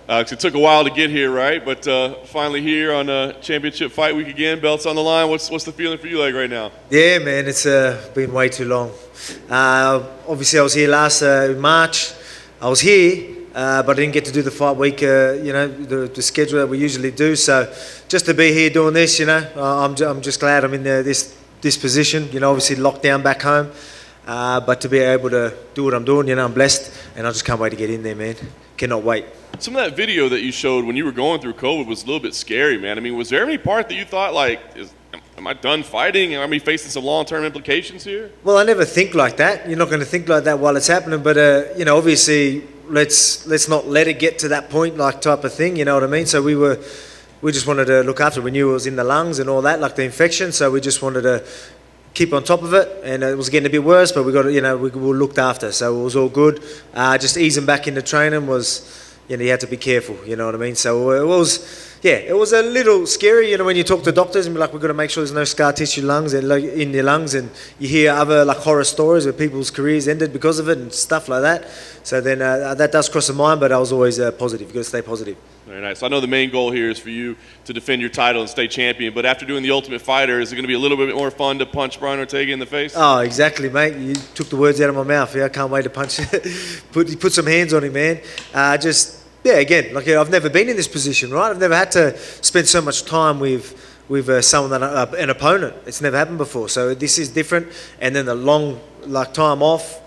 It took a while to get here, right? But finally here on Championship Fight Week again, belts on the line. What's the feeling for you like right now? Yeah, man, it's been way too long. Obviously, I was here last March. I was here, but I didn't get to do the fight week, the schedule that we usually do. So just to be here doing this, I'm just glad I'm in this position. Obviously locked down back home, but to be able to do what I'm doing, I'm blessed, and I just can't wait to get in there, man. Cannot wait. Some of that video that you showed when you were going through COVID was a little bit scary, man. I mean, was there any part that you thought, like, am I done fighting? Am I facing some long-term implications here? Well, I never think like that. You're not going to think like that while it's happening. But, obviously, let's not let it get to that point, like, type of thing, you know what I mean? So we just wanted to look after it. We knew it was in the lungs and all that, like the infection. So we just wanted to keep on top of it. And it was getting a bit worse, but we got, we were looked after. So it was all good. Just easing back into training was... you had to be careful, you know what I mean? So it was a little scary, when you talk to doctors and be like, we've got to make sure there's no scar tissue in your lungs, and you hear other like horror stories where people's careers ended because of it and stuff like that. So then that does cross the mind, but I was always positive. You've got to stay positive. Very nice. I know the main goal here is for you to defend your title and stay champion, but after doing The Ultimate Fighter, is it going to be a little bit more fun to punch Brian Ortega in the face? Oh, exactly, mate. You took the words out of my mouth. Yeah, I can't wait to punch put some hands on him, man. Again, like I've never been in this position, right? I've never had to spend so much time with someone an opponent. It's never happened before, so this is different. And then the long time off.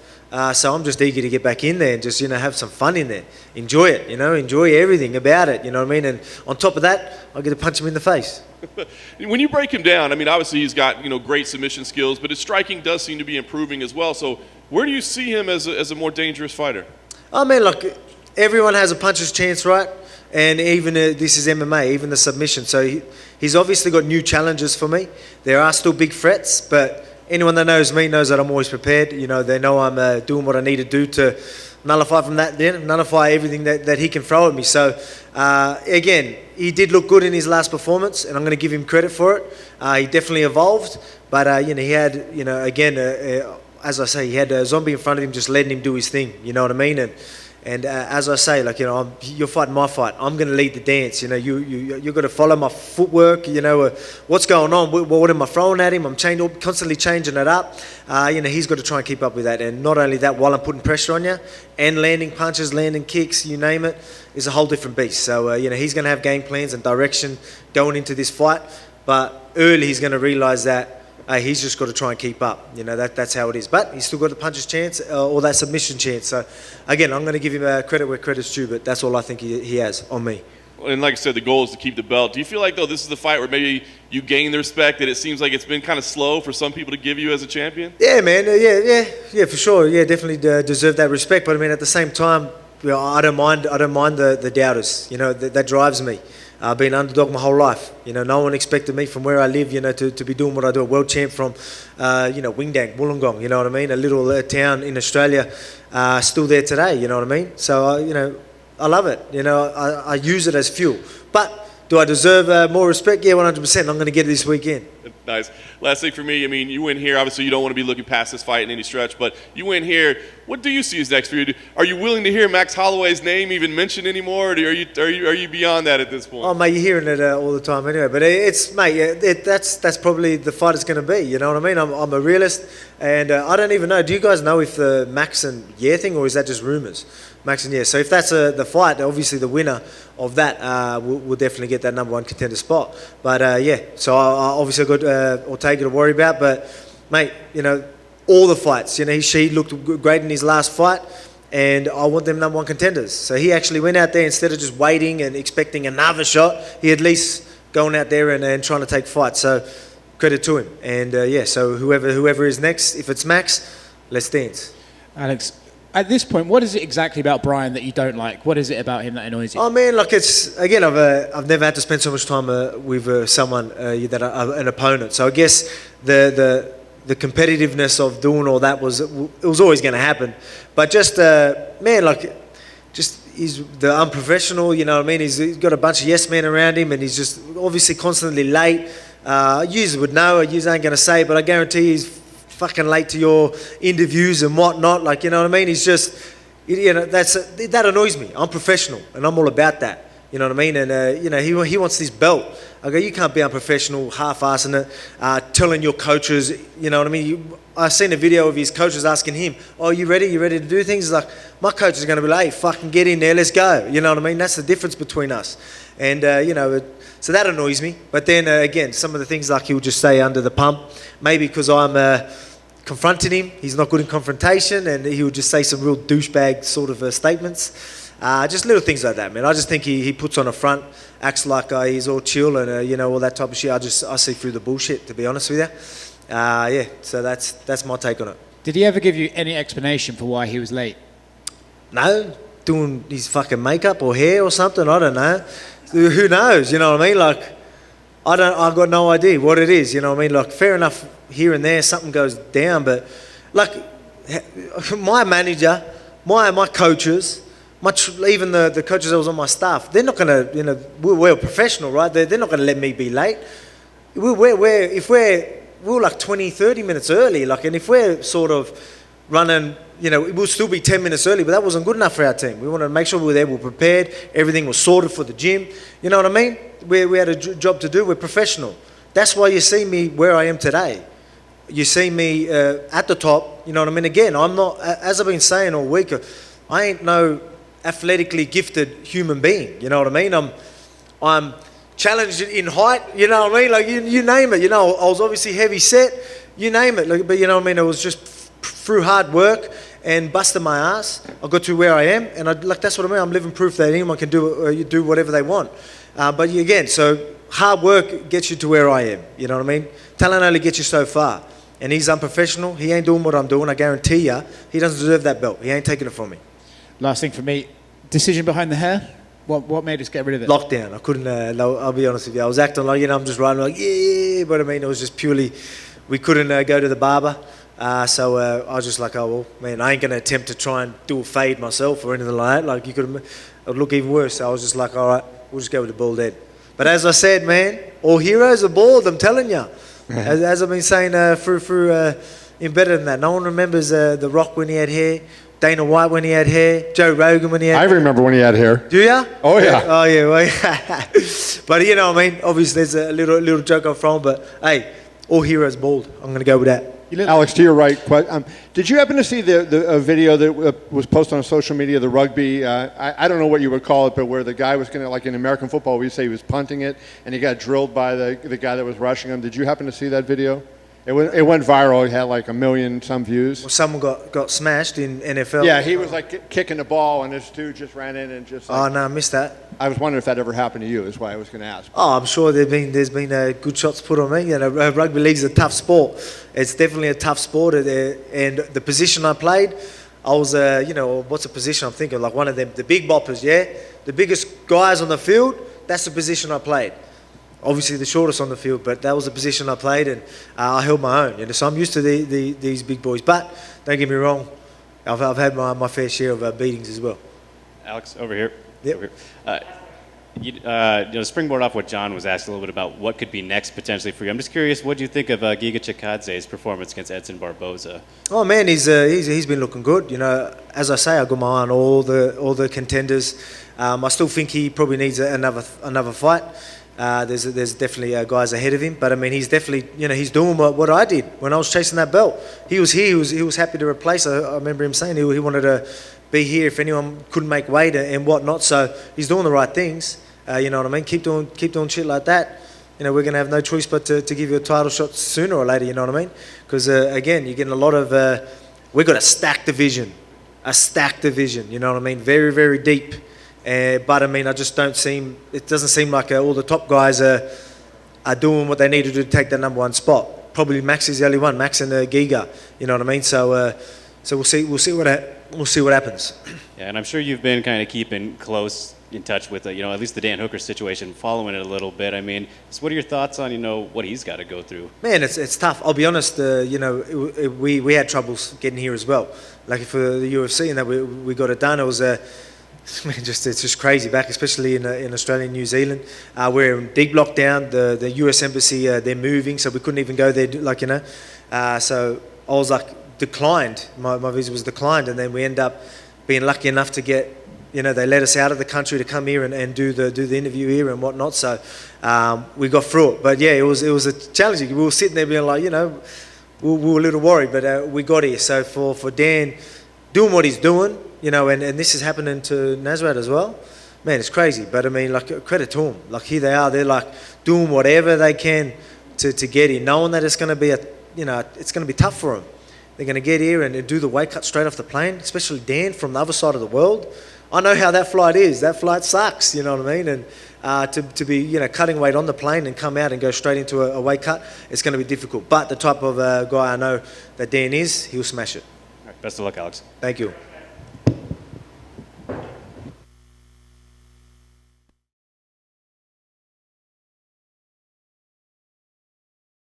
So I'm just eager to get back in there and just have some fun in there, enjoy it, enjoy everything about it. You know what I mean? And on top of that, I get to punch him in the face. When you break him down, I mean, obviously he's got great submission skills, but his striking does seem to be improving as well. So where do you see him as a more dangerous fighter? Oh man, look. Everyone has a puncher's chance, right? And even this is MMA, even the submission. So he's obviously got new challenges for me. There are still big threats, but anyone that knows me knows that I'm always prepared. They know I'm doing what I need to do to nullify everything that he can throw at me. So again, he did look good in his last performance, and I'm going to give him credit for it. He definitely evolved, but he had, as I say, he had a zombie in front of him, just letting him do his thing. You know what I mean? And as I say, you're fighting my fight. I'm going to lead the dance. You've got to follow my footwork. What's going on? What am I throwing at him? I'm constantly changing it up. He's got to try and keep up with that. And not only that, while I'm putting pressure on you and landing punches, landing kicks, you name it, is a whole different beast. So, he's going to have game plans and direction going into this fight. But early, he's going to realise that he's just got to try and keep up. That's how it is. But he's still got the puncher's chance or that submission chance. So, again, I'm going to give him credit where credit's due, but that's all I think he has on me. And like I said, the goal is to keep the belt. Do you feel like, though, this is the fight where maybe you gain the respect that it seems like it's been kind of slow for some people to give you as a champion? Yeah, man. Yeah, for sure. Yeah, definitely deserve that respect. But, I mean, at the same time, I don't mind the doubters. That drives me. I've been underdog my whole life. No one expected me from where I live, to be doing what I do. A world champ from, Wingdang, Wollongong, you know what I mean? A little town in Australia, still there today, you know what I mean? So, I love it. I use it as fuel. But do I deserve more respect? Yeah, 100%. I'm going to get it this weekend. Nice. Last thing for me, I mean, you win here. Obviously, you don't want to be looking past this fight in any stretch, but you win here. What do you see as next for you? Are you willing to hear Max Holloway's name even mentioned anymore, or are you beyond that at this point? Oh, mate, you're hearing it all the time anyway. But that's probably the fight it's going to be. You know what I mean? I'm a realist, and I don't even know. Do you guys know if the Max and Yeah thing, or is that just rumours? Max and Yeah. So if that's the fight, obviously the winner of that will definitely get that #1 contender spot. But so I obviously got Ortega to worry about. But mate, all the fights, he looked great in his last fight, and I want them #1 contenders. So he actually went out there instead of just waiting and expecting another shot. He at least going out there and trying to take fights. So credit to him. And so whoever is next, if it's Max, let's dance. Alex, at this point, what is it exactly about Brian that you don't like? What is it about him that annoys you? Oh man, like I've never had to spend so much time with someone an opponent. So I guess the competitiveness of doing all that was always going to happen. But just he's the unprofessional. You know what I mean? He's got a bunch of yes men around him, and he's just obviously constantly late. You would know, you ain't going to say, but I guarantee he's fucking late to your interviews and whatnot. Like, you know what I mean? He's just You know, that annoys me. I'm professional, and I'm all about that. You know what I mean? And, you know, he wants this belt. I go, you can't be unprofessional, half-assing it, telling your coaches, you know what I mean? I've seen a video of his coaches asking him, oh, you ready? You ready to do things? He's like, my coach is going to be like, hey, fucking get in there, let's go. You know what I mean? That's the difference between us. And, you know, so that annoys me. But then, again, some of the things like he'll just say under the pump, maybe because I'm confronting him, he's not good in confrontation, and he'll just say some real douchebag sort of statements. Just little things like that, man. I just think he puts on a front, acts like he's all chill and, you know, all that type of shit. I see through the bullshit, to be honest with you. Yeah, so that's my take on it. Did he ever give you any explanation for why he was late? No, doing his fucking makeup or hair or something, I don't know. Who knows, you know what I mean? Like, I've got no idea what it is, you know what I mean? Like, fair enough, here and there, something goes down, but, like, my manager, my coaches, even the coaches that was on my staff, they're not going to, you know, we're professional, right? They're not going to let me be late. We're like 20, 30 minutes early, like, and if we're sort of running, you know, we'll still be 10 minutes early, but that wasn't good enough for our team. We wanted to make sure we were there, we were prepared, everything was sorted for the gym. You know what I mean? We had a job to do, we're professional. That's why you see me where I am today. You see me at the top, you know what I mean? Again, I'm not, as I've been saying all week, I ain't no athletically gifted human being, you know what I mean? I'm challenged in height, you know what I mean? Like, you name it, you know, I was obviously heavy set, you name it, like, but you know what I mean? It was just through hard work and busting my ass, I got to where I am, and that's what I mean. I'm living proof that anyone can do whatever they want. But again, so hard work gets you to where I am, you know what I mean? Talent only gets you so far. And he's unprofessional, he ain't doing what I'm doing, I guarantee you, he doesn't deserve that belt, he ain't taking it from me. Last thing for me, decision behind the hair? What made us get rid of it? Lockdown. I couldn't, I'll be honest with you. I was acting like, you know, I'm just riding like, yeah, but I mean, it was just purely, we couldn't go to the barber. So I was just like, oh, well, man, I ain't going to attempt to try and do a fade myself or anything like that. Like, it would look even worse. So I was just like, all right, we'll just go with the bald head. But as I said, man, all heroes are bald, I'm telling you. As I've been saying in better than that. No one remembers The Rock when he had hair. Dana White when he had hair, Joe Rogan when he had hair. I remember when he had hair. Do ya? Oh, yeah. Oh, yeah. Well, yeah. But, you know what I mean? Obviously, there's a little joke I'm from, but, hey, all heroes bald. I'm going to go with that. Alex, to your right, did you happen to see the video that was posted on social media, the rugby, I don't know what you would call it, but where the guy was going to, like in American football, we say he was punting it, and he got drilled by the guy that was rushing him. Did you happen to see that video? It went viral. It had like 1 million some views. Well, someone got smashed in NFL. Yeah, he was like kicking the ball, and this dude just ran in and just. Like, oh no, I missed that. I was wondering if that ever happened to you. Is why I was going to ask. Oh, I'm sure there's been good shots put on me. You know, rugby league's a tough sport. It's definitely a tough sport, and the position I played, I was you know, what's the position I'm thinking? Like one of them, the big boppers, yeah, the biggest guys on the field. That's the position I played. Obviously the shortest on the field, but that was the position I played, and I held my own. You know, so I'm used to these big boys. But don't get me wrong, I've had my fair share of beatings as well. Alex, over here. Yep. Over here. You know, springboard off what John was asking a little bit about what could be next potentially for you. I'm just curious, what do you think of Giga Chikadze's performance against Edson Barboza? Oh man, he's been looking good. You know, as I say, I got my eye on all the contenders. I still think he probably needs another fight. There's definitely guys ahead of him, but I mean he's definitely, you know, he's doing what I did when I was chasing that belt. He was here. He was happy to replace. I remember him saying he wanted to be here if anyone couldn't make weight and whatnot. So he's doing the right things. You know what I mean? Keep doing shit like that. You know, we're gonna have no choice but to give you a title shot sooner or later. You know what I mean? Because again, you're getting a lot of. We've got a stacked division. You know what I mean? Very, very deep. But I mean, it doesn't seem like all the top guys are doing what they need to do to take that number one spot. Probably Max is the only one, Max and Giga, you know what I mean? So we'll see what happens. Yeah, and I'm sure you've been kind of keeping close in touch with, you know, at least the Dan Hooker situation, following it a little bit. I mean, so what are your thoughts on, you know, what he's got to go through? Man, it's tough. I'll be honest, you know, we had troubles getting here as well. Like for the UFC and that we got it done, it was it's just crazy back, especially in Australia and New Zealand. We're in deep lockdown. The US Embassy, they're moving, so we couldn't even go there, like, you know. So I was like declined. My visa was declined, and then we end up being lucky enough to get, they let us out of the country to come here and do the interview here and whatnot. So we got through it. But yeah, it was a challenging. We were sitting there being like, we were a little worried, but we got here. So for Dan doing what he's doing, and this is happening to Nasrat as well. Man, it's crazy. But I mean, like, credit to them. Like, here they are. They're like doing whatever they can to get here, knowing that it's going to be it's going to be tough for them. They're going to get here and do the weight cut straight off the plane, especially Dan from the other side of the world. I know how that flight is. That flight sucks, you know what I mean? And to be, cutting weight on the plane and come out and go straight into a weight cut, it's going to be difficult. But the type of guy I know that Dan is, he'll smash it. All right, best of luck, Alex. Thank you.